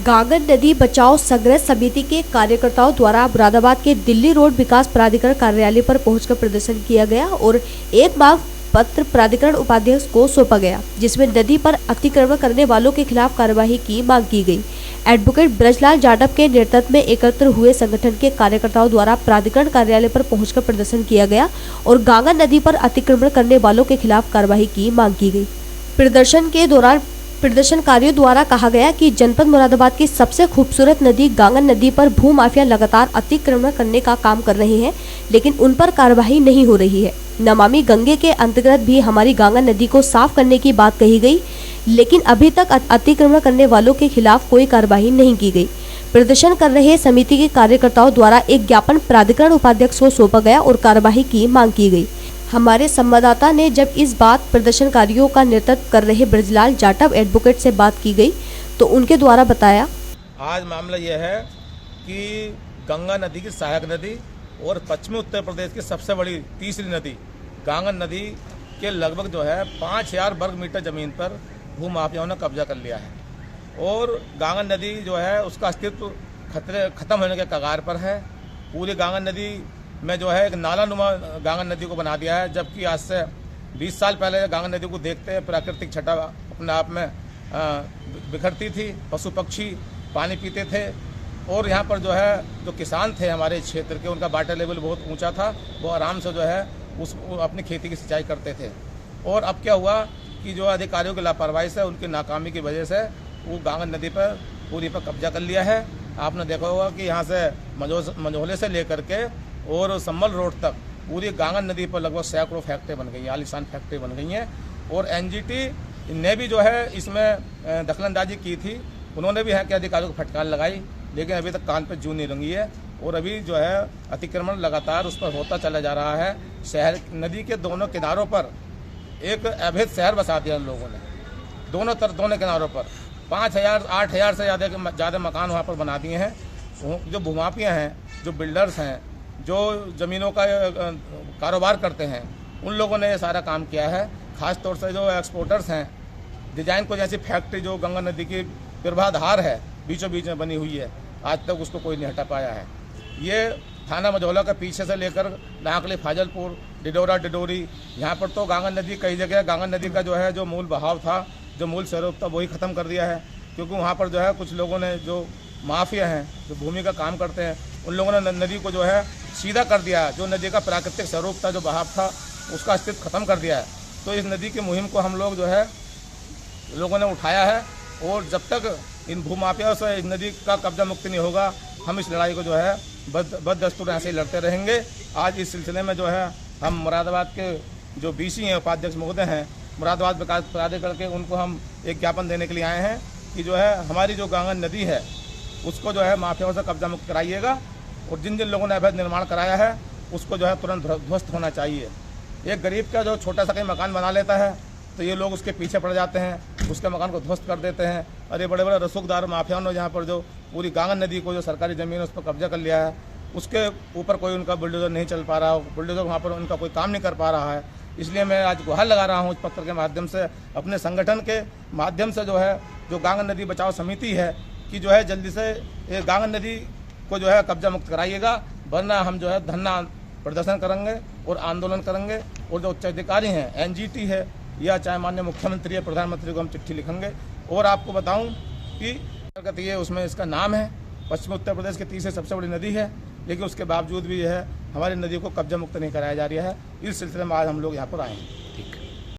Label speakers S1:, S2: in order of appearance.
S1: गांगन नदी बचाओ संग्रह समिति के कार्यकर्ताओं द्वारा मुरादाबाद के दिल्ली रोड विकास प्राधिकरण कार्यालय पर पहुंचकर प्रदर्शन किया गया और एक मांग पत्र प्राधिकरण उपाध्यक्ष को सौंपा गया, जिसमें नदी पर अतिक्रमण करने वालों के खिलाफ कार्यवाही की मांग की गई। एडवोकेट ब्रजलाल जाटव के नेतृत्व में एकत्र हुए संगठन के कार्यकर्ताओं द्वारा प्राधिकरण कार्यालय पर पहुंचकर प्रदर्शन किया गया और गांगन नदी पर अतिक्रमण करने वालों के खिलाफ कार्यवाही की मांग की गई। प्रदर्शन के दौरान प्रदर्शनकारियों द्वारा कहा गया कि जनपद मुरादाबाद की सबसे खूबसूरत नदी गांगन नदी पर भूमाफिया लगातार अतिक्रमण करने का काम कर रहे हैं, लेकिन उन पर कार्यवाही नहीं हो रही है। नमामि गंगे के अंतर्गत भी हमारी गांगन नदी को साफ करने की बात कही गई, लेकिन अभी तक अतिक्रमण करने वालों के खिलाफ कोई कार्यवाही नहीं की गई। प्रदर्शन कर रहे समिति के कार्यकर्ताओं द्वारा एक ज्ञापन प्राधिकरण उपाध्यक्ष को सौंपा गया और कार्यवाही की मांग की गई। हमारे संवाददाता ने जब इस बात प्रदर्शनकारियों का नेतृत्व कर रहे ब्रजलाल जाटव एडवोकेट से बात की गई तो उनके द्वारा बताया,
S2: आज मामला यह है कि गंगा नदी की सहायक नदी और पश्चिमी उत्तर प्रदेश की सबसे बड़ी तीसरी नदी गांगन नदी के लगभग जो है 5000 वर्ग मीटर ज़मीन पर भूमाफियाओं ने कब्जा कर लिया है और गांगन नदी जो है उसका अस्तित्व खत्म होने के कगार पर है। पूरी गांगन नदी में जो है एक नाला नुमा गांगन नदी को बना दिया है, जबकि आज से 20 साल पहले गांगन नदी को देखते प्राकृतिक छटा अपने आप में बिखरती थी, पशु पक्षी पानी पीते थे और यहाँ पर जो है जो किसान थे हमारे क्षेत्र के, उनका वाटर लेवल बहुत ऊंचा था, वो आराम से जो है अपनी खेती की सिंचाई करते थे। और अब क्या हुआ कि जो अधिकारियों की लापरवाही से, उनकी नाकामी की वजह से वो गांगन नदी पर पूरी पर कब्जा कर लिया है। आपने देखा होगा कि यहाँ से मंझोले से लेकर के और संभल रोड तक पूरी गांगन नदी पर लगभग सैकड़ों फैक्ट्री बन गई हैं, आलीशान फैक्ट्री बन गई हैं। और एनजीटी ने भी जो है इसमें दखलंदाजी की थी, उन्होंने भी यहाँ के अधिकारियों को फटकार लगाई, लेकिन अभी तक कान पर जूं नहीं रंगी है और अभी जो है अतिक्रमण लगातार उस पर होता चला जा रहा है। शहर नदी के दोनों किनारों पर एक अवैध शहर बसा दिया उन लोगों ने, दोनों किनारों पर 5000-8000 से ज़्यादा मकान वहाँ पर बना दिए हैं। जो भूमाफिया हैं, जो बिल्डर्स हैं, जो ज़मीनों का कारोबार करते हैं, उन लोगों ने ये सारा काम किया है। ख़ास तौर से जो एक्सपोर्टर्स हैं, डिजाइन को जैसी फैक्ट्री जो गंगा नदी की प्रवाहधार है बीचों बीच में बनी हुई है, आज तक उसको कोई नहीं हटा पाया है। ये थाना मझौला के पीछे से लेकर नाकली फाजलपुर डिडोरी, यहाँ पर तो गांगन नदी कई जगह गांगन नदी का जो है जो मूल बहाव था, जो मूल स्वरूप था, वही ख़त्म कर दिया है। क्योंकि वहाँ पर जो है कुछ लोगों ने, जो माफिया हैं, जो भूमि का काम करते हैं, उन लोगों ने नदी को जो है सीधा कर दिया है। जो नदी का प्राकृतिक स्वरूप था, जो बहाव था, उसका अस्तित्व खत्म कर दिया है। तो इस नदी की मुहिम को हम लोग जो है लोगों ने उठाया है और जब तक इन भूमाफियाओं से इस नदी का कब्जा मुक्त नहीं होगा, हम इस लड़ाई को जो है बददस्तूर ऐसे ही लड़ते रहेंगे। आज इस सिलसिले में जो है हम मुरादाबाद के जो बीसी हैं, उपाध्यक्ष महोदय हैं मुरादाबाद विकास प्राधिकरण के, उनको हम एक ज्ञापन देने के लिए आए हैं कि जो है हमारी जो गांगन नदी है उसको जो है माफियाओं से कब्जा मुक्त कराइएगा और जिन जिन लोगों ने अवैध निर्माण कराया है उसको जो है तुरंत ध्वस्त होना चाहिए। एक गरीब का जो छोटा सा कहीं मकान बना लेता है तो ये लोग उसके पीछे पड़ जाते हैं, उसके मकान को ध्वस्त कर देते हैं। और ये बड़े बड़े रसूखदार माफियाओं ने यहाँ पर जो पूरी गांगन नदी को, जो सरकारी ज़मीन है, उस पर कब्जा कर लिया है, उसके ऊपर कोई उनका बुलडोजर नहीं चल पा रहा, बुलडोजर वहाँ पर उनका कोई काम नहीं कर पा रहा है। इसलिए मैं आज गुहार लगा रहा हूँ इस पत्र के माध्यम से, अपने संगठन के माध्यम से, जो है जो गांगन नदी बचाओ समिति है, कि जो है जल्दी से ये गांगन नदी को जो है कब्जा मुक्त कराइएगा, वरना हम जो है धरना प्रदर्शन करेंगे और आंदोलन करेंगे। और जो उच्च अधिकारी हैं, एनजीटी है या चाहे माननीय मुख्यमंत्री या प्रधानमंत्री को हम चिट्ठी लिखेंगे। और आपको बताऊं कि ये उसमें इसका नाम है, पश्चिमी उत्तर प्रदेश की तीसरी सबसे बड़ी नदी है, लेकिन उसके बावजूद भी यह है हमारी नदी को कब्जा मुक्त नहीं कराया जा रहा है। इस सिलसिले में आज हम लोग यहाँ पर आए हैं।